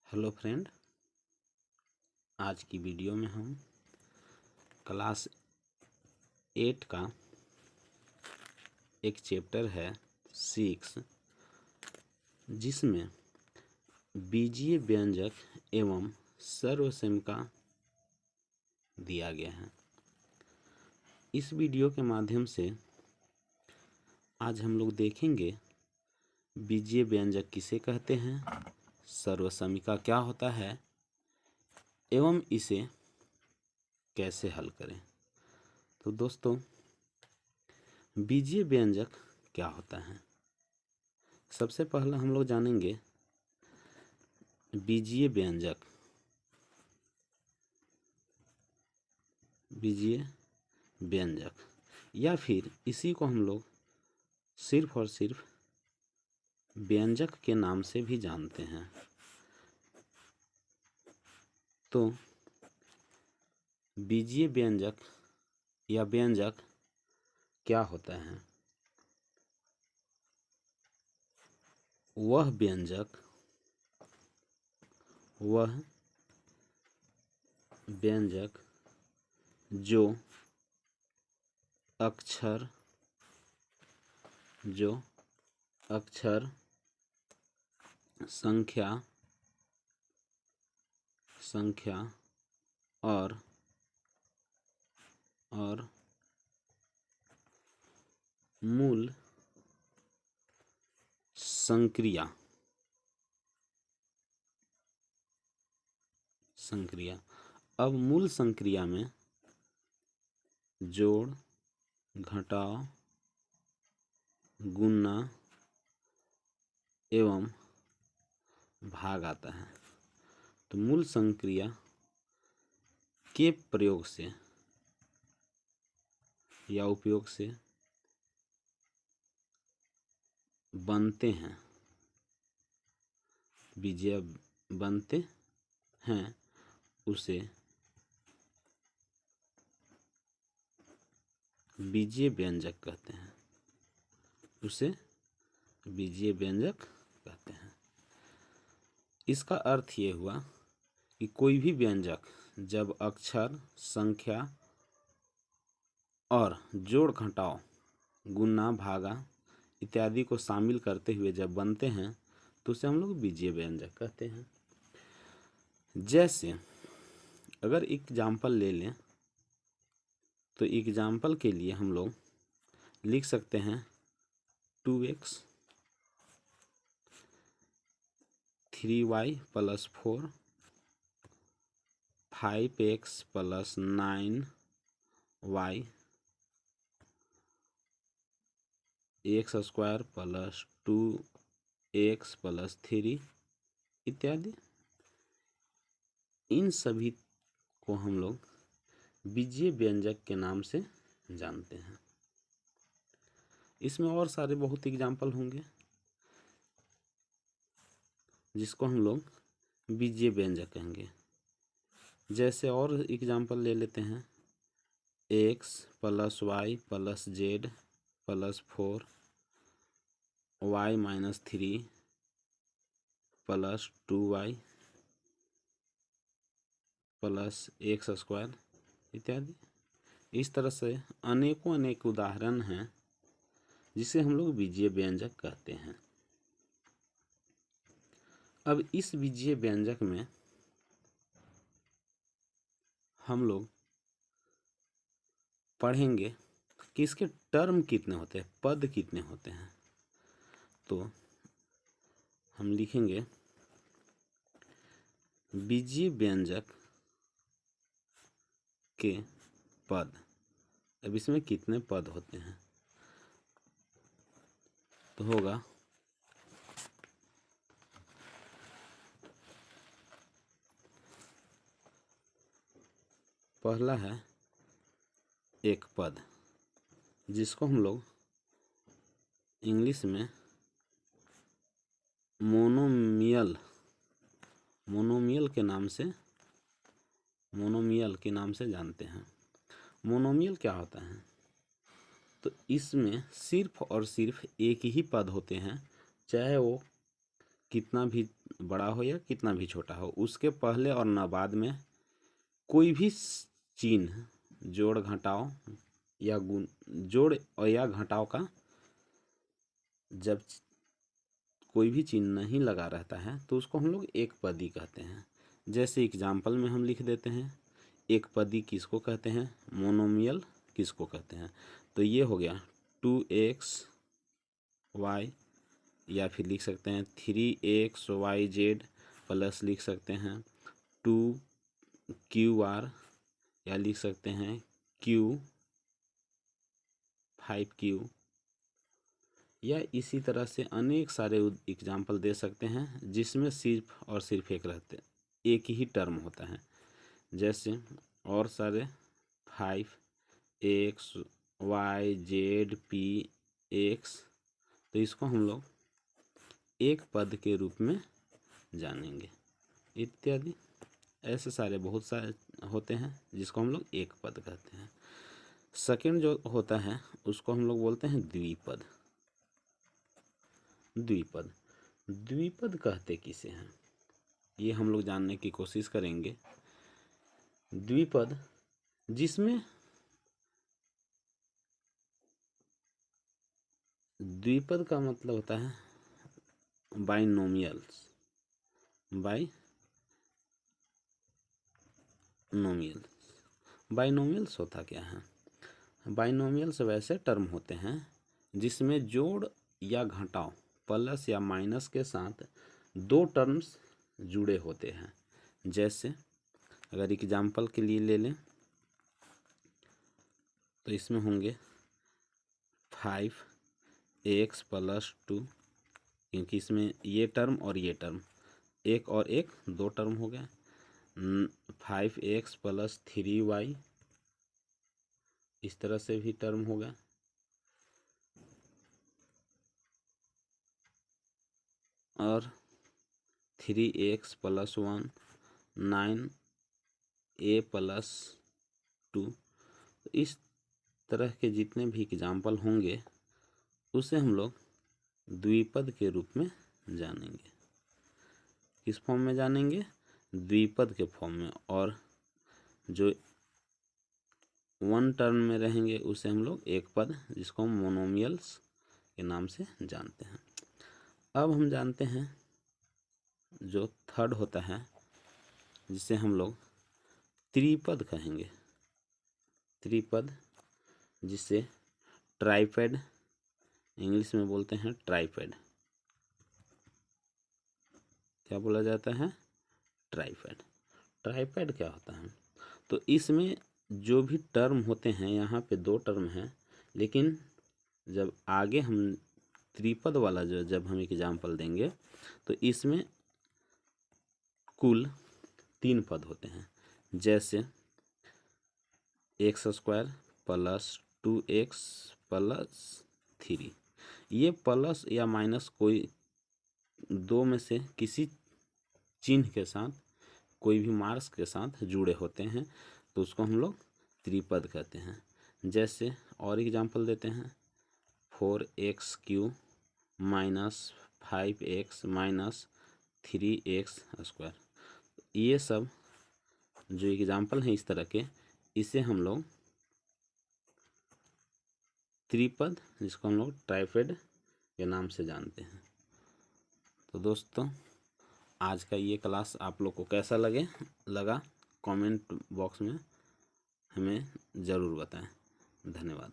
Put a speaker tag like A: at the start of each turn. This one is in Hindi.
A: हेलो फ्रेंड, आज की वीडियो में हम क्लास 8 का एक चैप्टर है 6, जिसमें बीजीय व्यंजक एवं सर्वसमिका दिया गया है। इस वीडियो के माध्यम से आज हम लोग देखेंगे बीजीय व्यंजक किसे कहते हैं, सर्वसमिका क्या होता है एवं इसे कैसे हल करें। तो दोस्तों, बीजीय व्यंजक क्या होता है। सबसे पहले हम लोग जानेंगे बीजीय व्यंजक। बीजीय व्यंजक या फिर इसी को हम लोग सिर्फ और सिर्फ व्यंजक के नाम से भी जानते हैं। तो बीजीय व्यंजक या व्यंजक क्या होता है। वह व्यंजक जो अक्षर संख्या और मूल संक्रिया। अब मूल संक्रिया में जोड़, घटाव, गुणा एवं भाग आता है। तो मूल संक्रिया के प्रयोग से या उपयोग से बनते हैं, बीजीय बनते हैं, उसे बीजीय व्यंजक कहते हैं। इसका अर्थ ये हुआ कि कोई भी व्यंजक जब अक्षर, संख्या और जोड़, घटाव, गुणा, भागा इत्यादि को शामिल करते हुए जब बनते हैं तो उसे हम लोग बीजीय व्यंजक कहते हैं। जैसे अगर एग्जाम्पल ले लें तो एग्जाम्पल के लिए हम लोग लिख सकते हैं 2x 3y + 4 5x + 9y x² + 2x + 3 इत्यादि। इन सभी को हम लोग बीजीय व्यंजक के नाम से जानते हैं। इसमें और सारे बहुत एग्जाम्पल होंगे जिसको हम लोग बीजीय व्यंजक कहेंगे। जैसे और एग्जाम्पल ले लेते हैं x + y + z + 4 y - 3 + 2y + x² इत्यादि। इस तरह से अनेक उदाहरण हैं जिसे हम लोग बीजीय व्यंजक कहते हैं। अब इस बीजीय व्यंजक में हम लोग पढ़ेंगे कि इसके टर्म कितने होते हैं, पद कितने होते हैं। तो हम लिखेंगे बीजीय व्यंजक के पद। अब इसमें कितने पद होते हैं तो होगा पहला है एक पद, जिसको हम लोग इंग्लिश में मोनोमियल के नाम से जानते हैं। मोनोमियल क्या होता है? तो इसमें सिर्फ और सिर्फ एक ही पद होते हैं, चाहे वो कितना भी बड़ा हो या कितना भी छोटा हो, उसके पहले और न बाद में कोई भी चिन्ह जोड़ घटाव या गुण, जोड़ और या घटाव का जब कोई भी चिन्ह नहीं लगा रहता है तो उसको हम लोग एक पदी कहते हैं। जैसे एग्जाम्पल में हम लिख देते हैं एक पदी किसको कहते हैं, मोनोमियल किसको कहते हैं। तो ये हो गया 2xy, या फिर लिख सकते हैं 3xyz प्लस लिख सकते हैं 2qr, या लिख सकते हैं q5q, या इसी तरह से अनेक सारे एग्जाम्पल दे सकते हैं जिसमें सिर्फ और सिर्फ एक ही टर्म होता है। जैसे और सारे 5xyzpx, तो इसको हम लोग एक पद के रूप में जानेंगे इत्यादि। ऐसे सारे बहुत सारे होते हैं जिसको हम लोग एक पद कहते हैं। सेकंड जो होता है उसको हम लोग बोलते हैं द्विपद। द्विपद द्विपद कहते किसे हैं, ये हम लोग जानने की कोशिश करेंगे। द्विपद जिसमें द्विपद का मतलब होता है बाइनोमियल्स। बाइनोमियल्स होता क्या है, बाइनोमियल्स वैसे टर्म होते हैं जिसमें जोड़ या घटाव प्लस या माइनस के साथ दो टर्म्स जुड़े होते हैं। जैसे अगर एग्जाम्पल के लिए ले लें तो इसमें होंगे 5x + 2, क्योंकि इसमें ये टर्म और ये टर्म एक और एक दो टर्म हो गया। 5x + 3y, इस तरह से भी टर्म होगा। और 3x + 1 9a + 2, इस तरह के जितने भी एग्जाम्पल होंगे उसे हम लोग द्विपद के रूप में जानेंगे। किस फॉर्म में जानेंगे, द्विपद के फॉर्म में। और जो वन टर्म में रहेंगे उसे हम लोग एक पद, जिसको हम मोनोमियल्स के नाम से जानते हैं। अब हम जानते हैं जो थर्ड होता है जिसे हम लोग त्रिपद कहेंगे। त्रिपद जिसे ट्राइपैड इंग्लिश में बोलते हैं, ट्राइपैड। क्या बोला जाता है, ट्राइपैड। ट्राइपैड क्या होता है, तो इसमें जो भी टर्म होते हैं, यहाँ पे दो टर्म हैं, लेकिन जब आगे हम त्रिपद वाला जब हम एग्जाम्पल देंगे तो इसमें कुल 3 पद होते हैं। जैसे x² + 2x + 3, ये प्लस या माइनस कोई दो में से किसी चिन्ह के साथ, कोई भी मार्क्स के साथ जुड़े होते हैं, तो उसको हम लोग त्रिपद कहते हैं। जैसे और एग्जाम्पल देते हैं 4x³ - 5x - 3x²। ये सब जो एग्जाम्पल हैं इस तरह के, इसे हम लोग त्रिपद, जिसको हम लोग ट्राइपैड के नाम से जानते हैं। तो दोस्तों, आज का ये क्लास आप लोग को कैसा लगा कमेंट बॉक्स में हमें ज़रूर बताएं। धन्यवाद।